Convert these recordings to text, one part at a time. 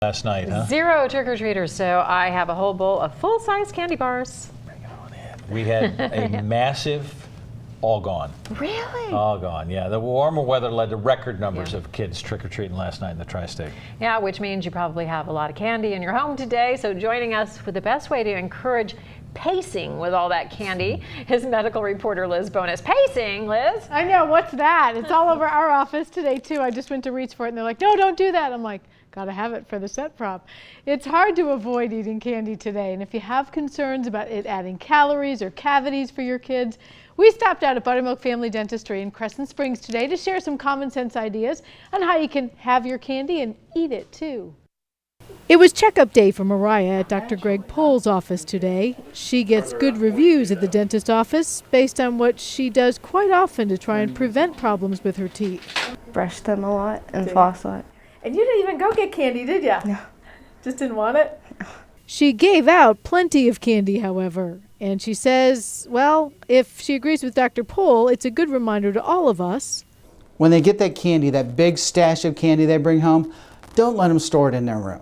Last night, huh? 0 trick-or-treaters, so I have a whole bowl of full-size candy bars. Bring it on in. We had a massive, all gone. Really? All gone, yeah. The warmer weather led to record numbers of kids trick-or-treating last night in the tri-state. Yeah, which means you probably have a lot of candy in your home today, so joining us for the best way to encourage pacing with all that candy is medical reporter Liz Bonus. Pacing, Liz? I know, what's that? It's all over our office today too. I just went to reach for it and they're like, no, don't do that. I'm like, gotta have it for the set prop. It's hard to avoid eating candy today, and if you have concerns about it adding calories or cavities for your kids, we stopped out at Buttermilk Family Dentistry in Crescent Springs today to share some common sense ideas on how you can have your candy and eat it too. It was checkup day for Mariah at Dr. Greg Pohl's office today. She gets good reviews at the dentist office based on what she does quite often to try and prevent problems with her teeth. Brush them a lot and floss a lot. And you didn't even go get candy, did ya? No. Just didn't want it? She gave out plenty of candy, however. And she says, well, if she agrees with Dr. Pohl, it's a good reminder to all of us. When they get that candy, that big stash of candy they bring home, don't let them store it in their room.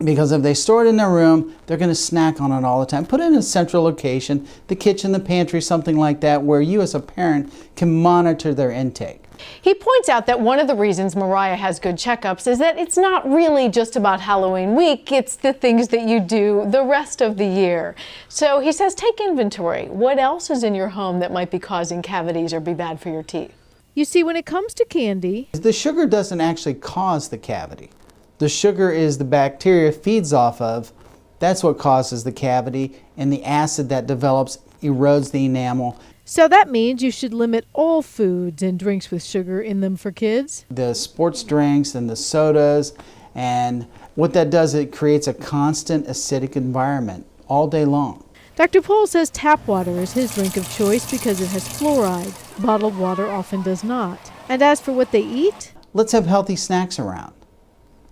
Because if they store it in their room, they're going to snack on it all the time. Put it in a central location, the kitchen, the pantry, something like that, where you as a parent can monitor their intake. He points out that one of the reasons Mariah has good checkups is that it's not really just about Halloween week, it's the things that you do the rest of the year. So he says take inventory. What else is in your home that might be causing cavities or be bad for your teeth? You see, when it comes to candy, The sugar doesn't actually cause the cavity. The sugar is the bacteria it feeds off of. That's what causes the cavity, and the acid that develops erodes the enamel. so that means you should limit all foods and drinks with sugar in them for kids. The sports drinks and the sodas, and what that does, it creates a constant acidic environment all day long. Dr. Pohl says tap water is his drink of choice because it has fluoride. Bottled water often does not. And as for what they eat, Let's have healthy snacks around,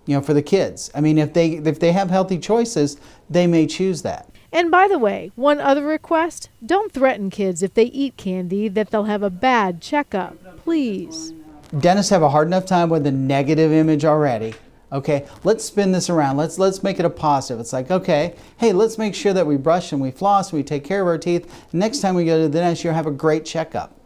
you know, for the kids. I mean, if they have healthy choices, they may choose that. and by the way, one other request, don't threaten kids if they eat candy that they'll have a bad checkup, please. Dentists have a hard enough time with the negative image already. Okay, let's spin this around. Let's make it a positive. It's like, okay, hey, let's make sure that we brush and we floss and we take care of our teeth. Next time we go to the dentist, you'll have a great checkup.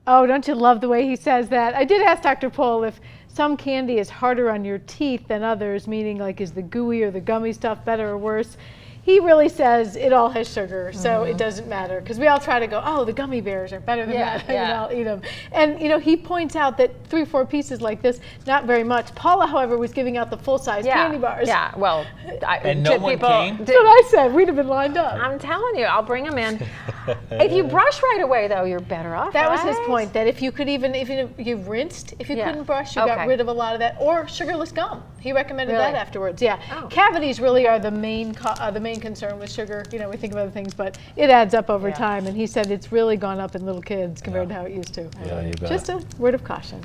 Oh, don't you love the way he says that? I did ask Dr. Pohl if some candy is harder on your teeth than others, meaning like is the gooey or the gummy stuff better or worse? He really says it all has sugar, so it doesn't matter. Because we all try to go, oh, the gummy bears are better than that, and I'll eat them. And you know, he points out that 3 or 4 pieces like this, not very much. Paula, however, was giving out the full-size candy bars. Yeah, well, And no one came? That's what I said. We'd have been lined up. I'm telling you, I'll bring them in. If you brush right away, though, you're better off. That was his right? point, that if you could even, if you rinsed, if you couldn't brush, you got rid of a lot of that, or sugarless gum. He recommended that afterwards. Yeah, cavities really are the main concern with sugar. You know, we think of other things, but it adds up over time. And he said it's really gone up in little kids compared to how it used to. Yeah, you bet. Just a word of caution.